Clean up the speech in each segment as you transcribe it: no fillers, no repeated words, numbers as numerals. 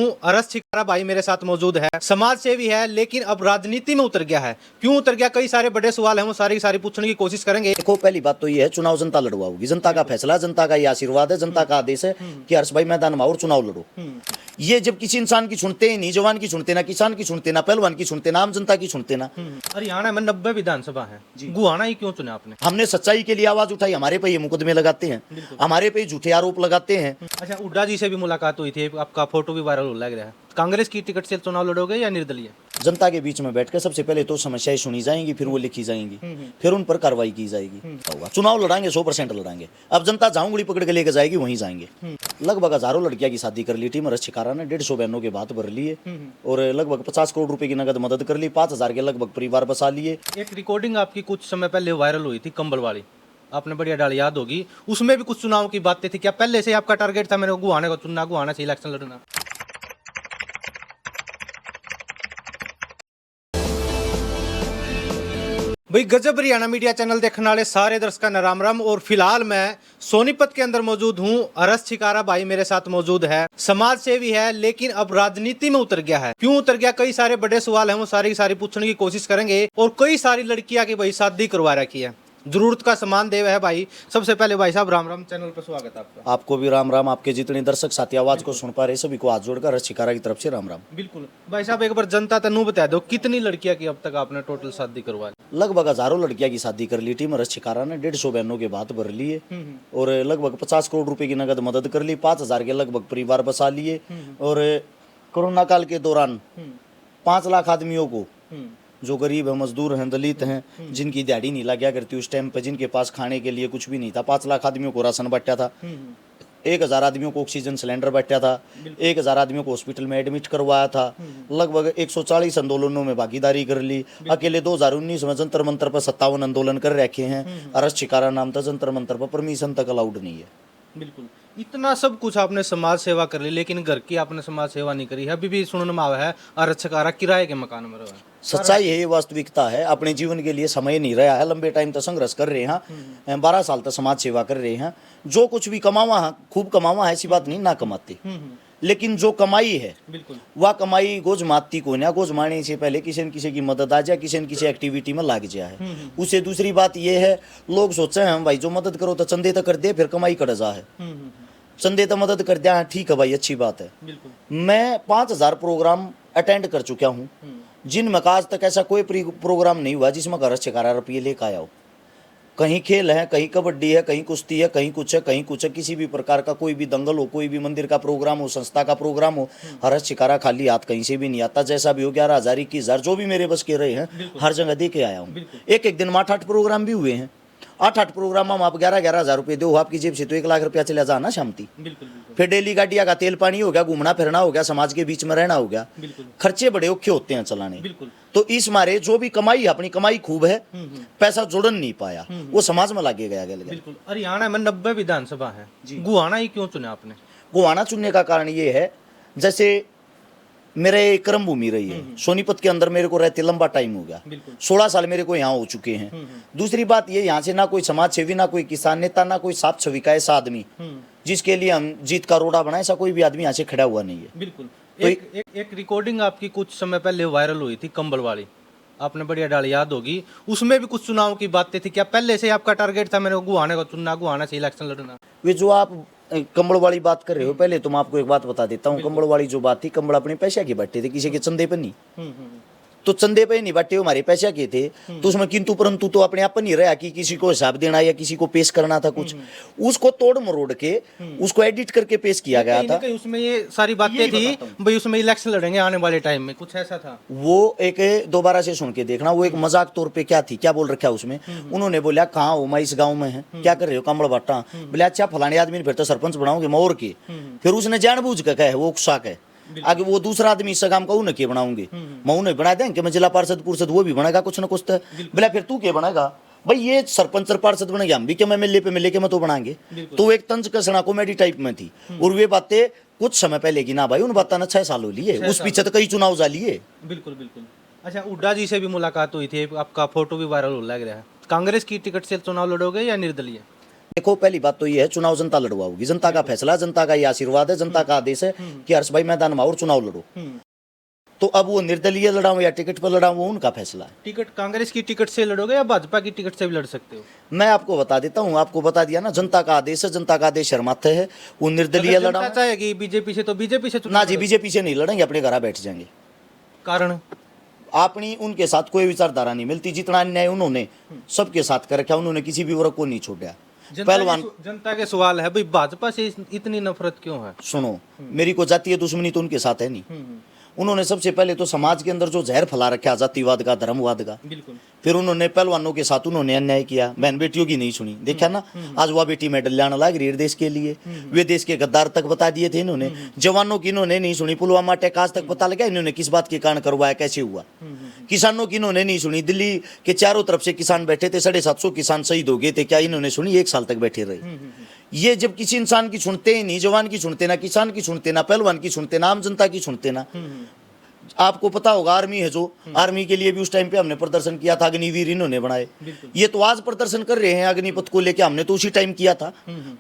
अरस छिकारा भाई मेरे साथ मौजूद है। समाज सेवी है लेकिन अब राजनीति में उतर गया है। क्यों उतर गया, कई सारे बड़े सवाल हैं, वो सारी की सारी पूछने की कोशिश करेंगे। देखो, पहली बात तो ये है, चुनाव जनता लड़वाओगी। जनता का फैसला, जनता का ये आशीर्वाद है, जनता का आदेश है कि हर्ष भाई मैदान में आओ और चुनाव लड़ो। ये जब किसी इंसान की सुनते ही नहीं, जवान की सुनते ना, किसान की सुनते ना, पहलवान की सुनते ना, आम जनता की सुनते ना। हरियाणा में 90 विधानसभा है, गुहाना ही क्यों चुना आपने? हमने सच्चाई के लिए आवाज उठाई। हमारे पे ये मुकदमे लगाते हैं, हमारे पे झूठे आरोप लगाते हैं। अच्छा, हुड्डा जी से भी मुलाकात हुई थी, आपका फोटो भी वायरल हो लग रहा है। कांग्रेस की टिकट से चुनाव लड़ोगे या निर्दलीय? जनता के बीच में बैठकर सबसे पहले तो समस्याएं सुनी जाएंगी, फिर वो लिखी जाएंगी, फिर उन पर कार्रवाई की जाएगी। होगा चुनाव लड़ाएंगे, 100% लड़ाएंगे। अब जनता जहां उंगली पकड़ के लेकर जाएगी वहीं जाएंगे। लगभग हजारों लड़कियां की शादी कर ली टीम अरस छिकारा ने, 150 बहनों के बात भर लिए और लगभग 50 करोड़ रुपए की नगद मदद कर ली, 5000 के लगभग परिवार बसा लिए। एक रिकॉर्डिंग आपकी कुछ समय पहले वायरल हुई थी, कंबल वाली, आपने बढ़िया डाल याद होगी। उसमें भी कुछ चुनाव की बातें थी। क्या पहले से आपका टारगेट था मेरे को गुहाने को चुनना, गुहाना से इलेक्शन लड़ना? भाई गजब हरियाणा मीडिया चैनल देखने वाले सारे दर्शकों ने राम राम। और फिलहाल मैं सोनीपत के अंदर मौजूद हूँ। अरस छिकारा भाई मेरे साथ मौजूद है। समाज सेवी है लेकिन अब राजनीति में उतर गया है। क्यों उतर गया, कई सारे बड़े सवाल हैं, वो सारी की सारी पूछने की कोशिश करेंगे। और कई सारी लड़कियां की भाई शादी करवा रखी है, जरूरत का सामान देव है भाई। सबसे पहले भाई साहब राम राम, चैनल पर स्वागत है आपका। आपको भी राम राम। आपके जितने दर्शक साथी आवाज को सुन पा रहे सभी को हाथ जोड़कर अरस छिकारा की तरफ से राम राम। बिल्कुल भाई साहब, एक बार जनता तनु बता दो, कितनी लड़कियां की अब तक आपने टोटल शादी करवा ली? लगभग हजारों लड़कियां की शादी कर ली टीम अरस छिकारा ने, 150 बहनों के बात भर लिए और लगभग 50 करोड़ रुपए की नगद मदद कर ली, 5000 के लगभग परिवार बसा लिए। और कोरोना काल के दौरान 5 लाख आदमियों को, जो गरीब है, मजदूर हैं, दलित हैं, जिनकी दिहाड़ी नहीं लगा करती उस टाइम पे, जिनके पास खाने के लिए कुछ भी नहीं था, 5 लाख आदमियों को राशन बांटा था। 1000 आदमियों को ऑक्सीजन सिलेंडर बांटा था। 1000 आदमियों को हॉस्पिटल में एडमिट करवाया था। लगभग 140 आंदोलनों में भागीदारी कर ली। अकेले 2019 में जंतर मंतर पर 57 आंदोलन कर रखे हैं। अरस छिकारा नाम था, जंतर मंतर पर परमिशन तक अलाउड नहीं है। बिल्कुल, इतना सब कुछ आपने समाज सेवा कर ली, लेकिन घर की आपने समाज सेवा नहीं करी है। अभी भी सुनने में आवा है अरस छिकारा किराए के मकान में रहा है। सच्चाई है, ये वास्तविकता है। अपने जीवन के लिए समय नहीं रहा है। लंबे टाइम तक संघर्ष कर रहे हैं, 12 साल तक समाज सेवा कर रहे हैं। जो कुछ भी कमावा है, खूब कमावा है, ऐसी बात नहीं, ना कमाते, लेकिन जो कमाई है वह कमाई गोज माती को ना, गोज मारने से पहले किसी न किसी की मदद आ जाए, किसी न किसी एक्टिविटी में लग जाए। उसे दूसरी बात यह है, लोग सोचे हैं भाई जो मदद करो तो चंदे तो कर दे, फिर कमाई कर जा है। चंदे तो मदद कर दिया, ठीक है भाई, अच्छी बात है। मैं 5000 प्रोग्राम अटेंड कर चुका हूँ, जिनमें आज तक ऐसा कोई प्रोग्राम नहीं हुआ जिसमें अरस छिकारा रुपये लेकर आया हो। कहीं खेल है, कहीं कबड्डी है, कहीं कुश्ती है, कहीं कुछ है, कहीं कुछ है। किसी भी प्रकार का कोई भी दंगल हो, कोई भी मंदिर का प्रोग्राम हो, संस्था का प्रोग्राम हो, अरस छिकारा खाली हाथ कहीं से भी नहीं आता। जैसा भी हो, 11,000 21,000 जो भी मेरे बस के रहे हैं, हर जगह दे के आया हूँ। एक एक दिन में 8-8 प्रोग्राम भी हुए हैं। 8-8 प्रोग्राम में आप 11,000 रुपये दो, आपकी जेब से तो 1 लाख रुपया चला जाना शामती। फिर डेली गाड़िया का तेल पानी हो गया, घूमना फिरना हो गया, समाज के बीच में रहना हो गया। खर्चे बड़े औखे होते हैं चलाने। तो इस मारे जो भी कमाई, अपनी कमाई खूब है, पैसा जोड़न नहीं पाया, वो समाज में लागे गया। बिल्कुल, हरियाणा में 90 विधानसभा है, गुहाना ही क्यों चुना आपने? गुहाना चुनने का कारण ये है, जैसे मेरे कर्म भूमि रही है। सोनीपत के अंदर मेरे को रहते लंबा टाइम हो गया, 16 साल मेरे को यहाँ हो चुके हैं। दूसरी बात ये, यहाँ से ना कोई समाज सेवी, ना कोई किसान नेता, ना कोई साफ छवि का ऐसा आदमी जिसके लिए हम जीत का रोड़ा बनाए, ऐसा कोई भी आदमी यहाँ से खड़ा हुआ नहीं है। बिल्कुल। एक रिकॉर्डिंग आपकी कुछ समय पहले वायरल हुई थी, कंबल वाली, आपने बढ़िया डाल याद होगी। उसमें भी कुछ चुनाव की बातें थी। क्या पहले से आपका टारगेट था मेरे को गुहाने को चुनना, गुहाना से इलेक्शन लड़ना? वे जो आप कंबल वाली बात कर रहे हो, पहले तो मैं आपको एक बात बता देता हूँ। कंबल वाली जो बात थी, कंबल अपने पैसे की बांटे थे, किसी के चंदे पर नहीं। तो चंदे पे नहीं बांटे, हमारे पैसे के थे। तो उसमें किंतु परंतु तो अपने आप नहीं रहा कि किसी को हिसाब देना या किसी को पेश करना था कुछ। उसको तोड़ मरोड़ के उसको एडिट करके पेश किया गया था। उसमें ये सारी बातें थी भाई, उसमें इलेक्शन लड़ेंगे आने वाले टाइम में, कुछ ऐसा था। वो एक दोबारा से सुन के देखना, वो एक मजाक तौर पे क्या थी, क्या बोल रखा उसमें। उन्होंने बोला कहाँ हो, मैं इस गाँव में है, क्या कर रहे हो, कंबल बांटा। बोले अच्छा फलाने आदमी फिर तो सरपंच बनाओगे मोर के। फिर उसने जानबूझ के कहे, वो उकसा है। आगे वो दूसरा आदमी इस काम का उन्हें के बनाऊंगे, मैं उन्हें बना देंगे कि मैं जिला पार्षद पुरषद, वो भी बनेगा कुछ ना कुछ। तो बोला फिर तू क्या बनेगा भाई, ये सरपंच पार्षद बनेगा, हम भी क्या एमएलए पे मिले के मैं तो बनाएंगे। तो एक तंज कसना कॉमेडी टाइप में थी। और वे बातें कुछ समय पहले की ना भाई, उन बातों ने 6 साल हो लिए, उस पीछे तो कई चुनाव जा लिए। बिल्कुल बिल्कुल। अच्छा, हुड्डा जी से भी मुलाकात हुई थी, आपका फोटो भी वायरल हो लग रहा है। कांग्रेस की टिकट से चुनाव लड़ोगे या निर्दलीय? देखो पहली बात तो ये है, चुनाव जनता लड़वाओगी, जनता का फैसला, जनता का ये आशीर्वाद है, जनता का आदेश है कि हर्ष भाई मैदान में और चुनाव लड़ो। तो अब वो निर्दलीय लड़ाऊं या टिकट पर लड़ाऊं, वो उनका फैसला है। टिकट कांग्रेस की टिकट से लड़ोगे या भाजपा की टिकट से भी लड़ सकते हो? मैं आपको बता देता हूँ, आपको बता दिया ना, जनता का आदेश है, जनता का आदेश शर्माते है। वो निर्दलीय अगर जनता लड़ाऊं चाहेगी बीजेपी से तो बीजेपी से ना चुनाव जी, लड़ो। बीजेपी से नहीं लड़ेंगे, अपने घर बैठ जाएंगे। कारण अपनी उनके साथ कोई विचारधारा नहीं मिलती, जितना अन्याय उन्होंने सबके साथ कर रखा, उन्होंने किसी भी वर्ग को नहीं छोड़ा। पहलवान जनता के सवाल है भाई, भाजपा से इतनी नफरत क्यों है? सुनो, मेरी को जातीय दुश्मनी तो उनके साथ है नहीं। उन्होंने सबसे पहले तो समाज के अंदर जो जहर फैला रखा जातिवाद का, धर्मवाद का, बिल्कुल। फिर उन्होंने पहलवानों के साथ उन्होंने अन्याय किया, बहन बेटियों की नहीं सुनी। देखा ना, आज वह बेटी मेडल लाने लग रही है देश के लिए। वे देश के गद्दार तक बता दिए थे इन्होंने, जवानों की इन्होंने नहीं सुनी। पुलवामा अटैक आज तक पता लगा इन्होंने किस बात के कारण करवाया, कैसे हुआ। किसानों की इन्होंने नहीं सुनी, दिल्ली के चारों तरफ से किसान बैठे थे, 750 किसान शहीद हो गए थे, क्या इन्होंने सुनी? 1 साल तक बैठे रहे। ये जब किसी इंसान की सुनते ही नहीं, जवान की सुनते ना, किसान की सुनते ना, पहलवान की सुनते ना, आम जनता की सुनते ना। आपको पता होगा, आर्मी है जो, आर्मी के लिए भी उस टाइम पे हमने प्रदर्शन किया था, अग्निवीर इन्होंने बनाए। ये तो आज प्रदर्शन कर रहे हैं अग्निपथ को लेके, हमने तो उसी टाइम किया था।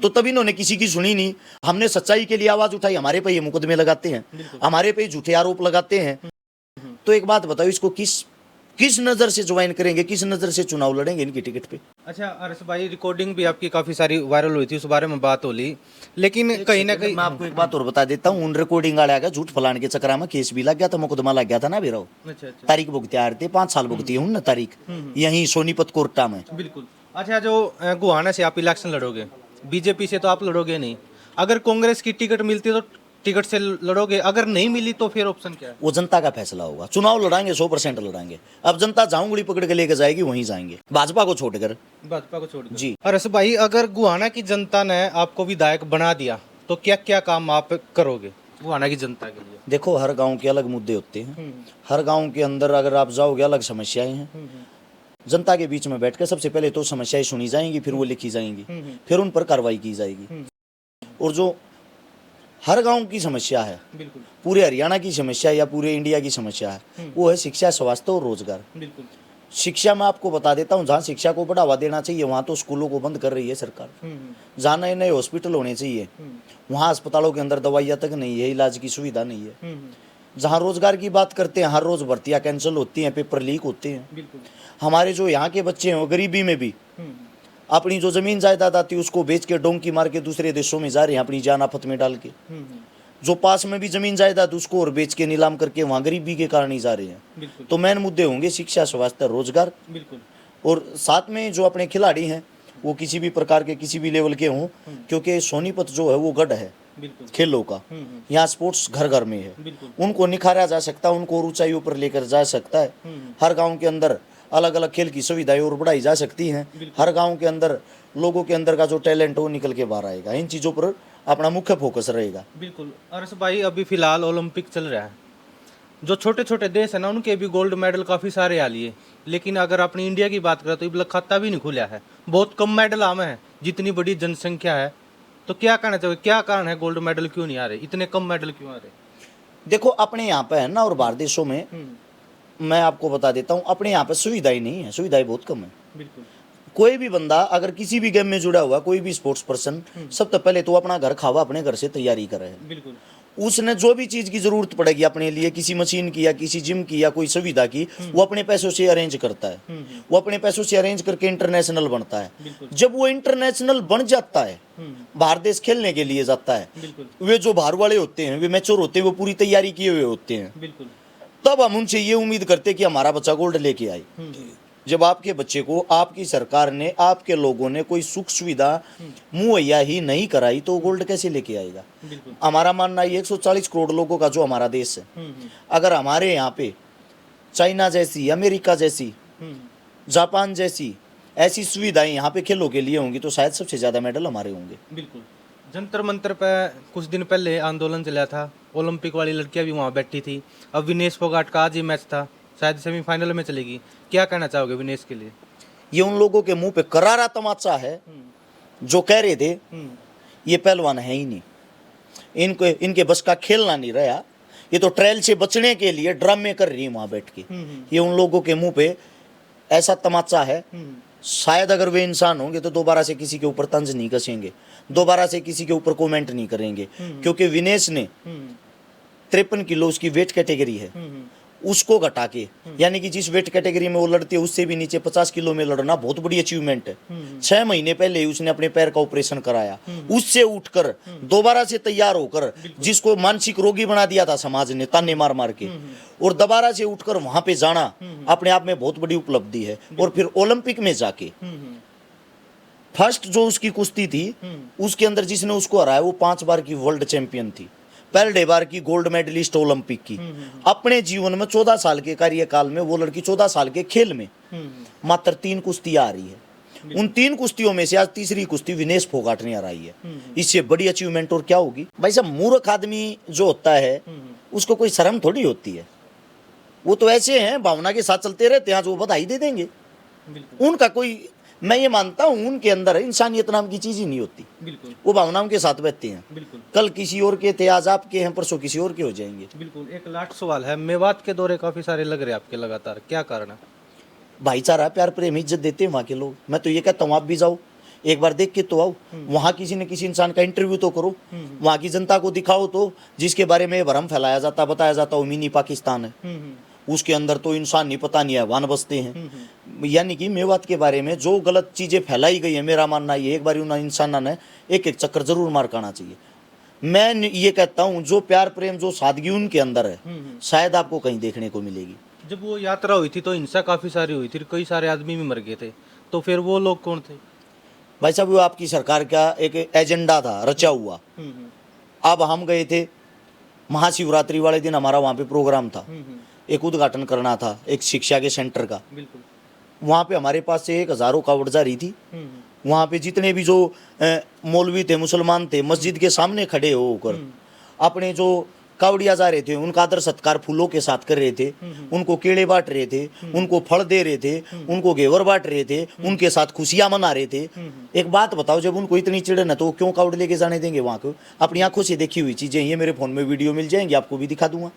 तो तब इन्होंने किसी की सुनी नहीं। हमने सच्चाई के लिए आवाज उठाई, हमारे पे ये मुकदमे लगाते हैं, हमारे पे झूठे आरोप लगाते हैं। तो एक बात बताओ, इसको किस नजर से ज्वाइन करेंगे, किस नजर से चुनाव लड़ेंगे इनकी टिकट पे? अच्छा हर्ष भाई, रिकॉर्डिंग भी आपकी काफी सारी वायरल हुई थी, उस बारे में बात हो ली, लेकिन कहीं ना कहीं मैं आपको एक बात और बता देता हूँ, उन रिकॉर्डिंग वाले आगे झूठ फलाने के चक्कर में केस भी लग गया था, मुकदमा लग गया था ना बेरो। अच्छा अच्छा, तारीख भुगती आ रही थी, 5 साल भुगती है उन तारीख, यही सोनीपत कोर्टा में। बिल्कुल। अच्छा, जो गुहाना से आप इलेक्शन लड़ोगे, बीजेपी से तो आप लड़ोगे नहीं, अगर कांग्रेस की टिकट मिलती तो टिकट से लड़ोगे, अगर नहीं मिली तो फिर ऑप्शन क्या है? वो जनता का फैसला होगा। चुनाव लड़ाएंगे, 100% लड़ाएंगे। अब जनता जहां उंगली पकड़ के लेके जाएगी वहीं जाएंगे, भाजपा को छोड़कर। भाजपा को छोड़कर जी। हर्ष भाई, अगर गुहाना की जनता ने आपको विधायक बना दिया तो क्या क्या काम आप करोगे गुहाना की जनता के लिए? देखो, हर गांव के अलग मुद्दे होते हैं, हर गांव के अंदर अगर आप जाओगे अलग समस्याएं हैं। जनता के बीच में बैठकर सबसे पहले तो समस्याएं सुनी जाएंगी, फिर वो लिखी जाएंगी, फिर उन पर कार्रवाई की जाएगी। और जो हर गांव की समस्या है, बिल्कुल, पूरे हरियाणा की समस्या या पूरे इंडिया की समस्या है, वो है शिक्षा, स्वास्थ्य और रोजगार। बिल्कुल। शिक्षा में आपको बता देता हूँ, जहाँ शिक्षा को बढ़ावा देना चाहिए वहाँ तो स्कूलों को बंद कर रही है सरकार। जहाँ नए नए हॉस्पिटल होने चाहिए वहाँ अस्पतालों के अंदर दवाइयाँ तक नहीं है, इलाज की सुविधा नहीं है। जहाँ रोजगार की बात करते हैं, हर रोज भर्तियाँ कैंसिल होती हैं, पेपर लीक होते हैं। बिल्कुल। हमारे जो यहाँ के बच्चे हैं वो गरीबी में भी अपनी जो जमीन जायदाद आती है उसको बेच के डोंकी मार के दूसरे देशों में जा रहे हैं, अपनी जान आफत में डाल के। जो पास में भी जमीन जायदाद उसको और बेच के नीलाम करके वहाँ गरीबी के कारण ही जा रहे हैं। तो मेन मुद्दे होंगे शिक्षा, स्वास्थ्य, रोजगार। बिल्कुल। और साथ में जो अपने खिलाड़ी हैं वो किसी भी प्रकार के, किसी भी लेवल के हों, क्योंकि सोनीपत जो है वो गढ़ है खेलों का। यहाँ स्पोर्ट्स घर घर में है, उनको निखारा जा सकता है, उनको और ऊंचाइयों पर लेकर जा सकता है। हर गांव के अंदर अलग अलग खेल की सुविधाएं और बढ़ाई जा सकती हैं। हर गांव के अंदर लोगों के अंदर का जो टैलेंट है वो निकल के बाहर आएगा। इन चीज़ों पर अपना मुख्य फोकस रहेगा। बिल्कुल। हर्ष भाई, अभी फिलहाल ओलंपिक चल रहा है, जो छोटे छोटे देश है ना उनके भी गोल्ड मेडल काफ़ी सारे आ लिए, लेकिन अगर अपनी इंडिया की बात करें तो इब खाता भी नहीं खुला है, बहुत कम मेडल आमे हैं, जितनी बड़ी जनसंख्या है। तो क्या कहना चाहिए, क्या कारण है गोल्ड मेडल क्यों नहीं आ रहे, इतने कम मेडल क्यों आ रहे? देखो, अपने यहाँ पे है ना, और बाहर देशों में मैं आपको बता देता हूँ, अपने यहाँ पे सुविधाएं नहीं है, सुविधाएं बहुत कम है। बिल्कुल। कोई भी बंदा अगर किसी भी गेम में जुड़ा हुआ, कोई भी स्पोर्ट्स पर्सन, सबसे पहले तो अपना घर खावा, अपने घर से तैयारी करे। बिल्कुल। उसने जो भी चीज की जरूरत पड़ेगी अपने लिए, किसी मशीन की या किसी जिम की या कोई सुविधा की, वो अपने पैसों से अरेंज करता है। वो अपने पैसों से अरेंज करके इंटरनेशनल बनता है। जब वो इंटरनेशनल बन जाता है, बाहर देश खेलने के लिए जाता है, वे जो बाहर वाले होते हैं, वे मैच्योर होते हैं, वो पूरी तैयारी किए हुए होते हैं। तब हम उनसे ये उम्मीद करते हैं कि हमारा बच्चा गोल्ड लेके आए। जब आपके बच्चे को आपकी सरकार ने, आपके लोगों ने कोई सुख सुविधा मुहैया ही नहीं कराई तो गोल्ड कैसे लेके आएगा? हमारा मानना है 140 करोड़ लोगों का जो हमारा देश है, अगर हमारे यहाँ पे चाइना जैसी, अमेरिका जैसी, जापान जैसी ऐसी सुविधाएं यहाँ पे खेलों के लिए होंगी तो शायद सबसे ज्यादा मेडल हमारे होंगे। बिल्कुल। जंतर मंतर पे कुछ दिन पहले आंदोलन चला था, ओलंपिक वाली लड़कियां भी वहाँ बैठी थी। अब विनेश फोगाट का आज ही मैच था, शायद सेमीफाइनल में चलेगी। क्या कहना चाहोगे विनेश के लिए? ये उन लोगों के मुंह पे करारा तमाचा है जो कह रहे थे ये पहलवान है ही नहीं, इनके बस का खेलना नहीं रहा, ये तो ट्रायल से बचने के लिए ड्रामे कर रही है वहां बैठ के। ये उन लोगों के मुंह पे ऐसा तमाचा है शायद अगर वे इंसान होंगे तो दोबारा से किसी के ऊपर तंज नहीं कसेंगे, दोबारा से किसी के ऊपर कमेंट नहीं करेंगे, क्योंकि विनेश ने 53 किलो उसकी वेट कैटेगरी है, उसको घटा के, यानी कि जिस वेट कैटेगरी में वो लड़ती है उससे भी नीचे 50 किलो में लड़ना बहुत बड़ी अचीवमेंट है। 6 महीने पहले ही उसने अपने पैर का ऑपरेशन कराया, उससे उठकर दोबारा से तैयार होकर, जिसको मानसिक रोगी बना दिया था समाज ने ताने मार मार के, और दोबारा से उठकर वहां पे जाना अपने आप में बहुत बड़ी उपलब्धि है। और फिर ओलंपिक में जाके फर्स्ट जो उसकी कुश्ती थी उसके अंदर जिसने उसको हराया वो 5 बार की वर्ल्ड चैंपियन थी, पहले बार की गोल्ड मेडलिस्ट ओलंपिक की। अपने जीवन में 14 साल के कार्यकाल में वो लड़की 14 साल के खेल में मात्र 3 कुश्तियां आ रही है। उन 3 कुश्तियों में से आज तीसरी कुश्ती विनेश फोगाट ने हराई है। इससे बड़ी अचीवमेंट और क्या होगी भाई साहब। मूर्ख आदमी जो होता है उसको कोई शर्म थोड़ी होती है, वो तो ऐसे हैं भावना के साथ चलते रहते हैं, जो बधाई दे देंगे। उनका कोई, मैं ये मानता हूँ उनके अंदर इंसानियत नाम की चीज ही नहीं होती, वो भावनाओं के साथ बैठते हैं। कल किसी और के थे, आज आपके हैं, परसों किसी और के हो जाएंगे। बिल्कुल। एक लास्ट सवाल है, मेवात के दौरे काफी सारे लग रहे हैं आपके लगातार, क्या कारण है? भाईचारा, प्यार, प्रेम, इज्जत देते हैं वहाँ के लोग। मैं तो ये कहता हूँ आप भी जाओ, एक बार देख के तो आओ, वहाँ किसी न किसी इंसान का इंटरव्यू तो करो, वहाँ की जनता को दिखाओ तो, जिसके बारे में भ्रम फैलाया जाता, बताया जाता वो मिनी पाकिस्तान है, उसके अंदर तो इंसान नहीं पता नहीं है वान बसते हैं। यानी कि मेवात के बारे में जो गलत चीजें फैलाई गई है, मेरा मानना ये एक बार उन इंसानों ने एक एक चक्कर जरूर मार करना चाहिए। मैं ये कहता हूँ जो प्यार प्रेम जो सादगी उनके अंदर है शायद आपको कहीं देखने को मिलेगी। जब वो यात्रा हुई थी तो हिंसा काफी सारी हुई थी, कई सारे आदमी भी मर गए थे, तो फिर वो लोग कौन थे? भाई साहब वो आपकी सरकार का एक एजेंडा था रचा हुआ। अब हम गए थे महाशिवरात्रि वाले दिन, हमारा वहाँ पे प्रोग्राम था, एक उद्घाटन करना था एक शिक्षा के सेंटर का। वहाँ पे हमारे पास से 1000 कावड़ जा रही थी। वहाँ पे जितने भी जो मौलवी थे, मुसलमान थे, मस्जिद के सामने खड़े होकर अपने जो कावड़िया जा रहे थे उनका आदर सत्कार फूलों के साथ कर रहे थे, उनको केले बांट रहे थे, उनको फल दे रहे थे, उनको घेवर बांट रहे थे, उनके साथ खुशियां मना रहे थे। एक बात बताओ, जब उनको इतनी चिड़न है तो वो क्यों कावड़ लेके जाने देंगे वहाँ को? अपनी आंखों से देखी हुई चीजें, ये मेरे फोन में वीडियो मिल जाएंगी, आपको भी दिखा दूंगा।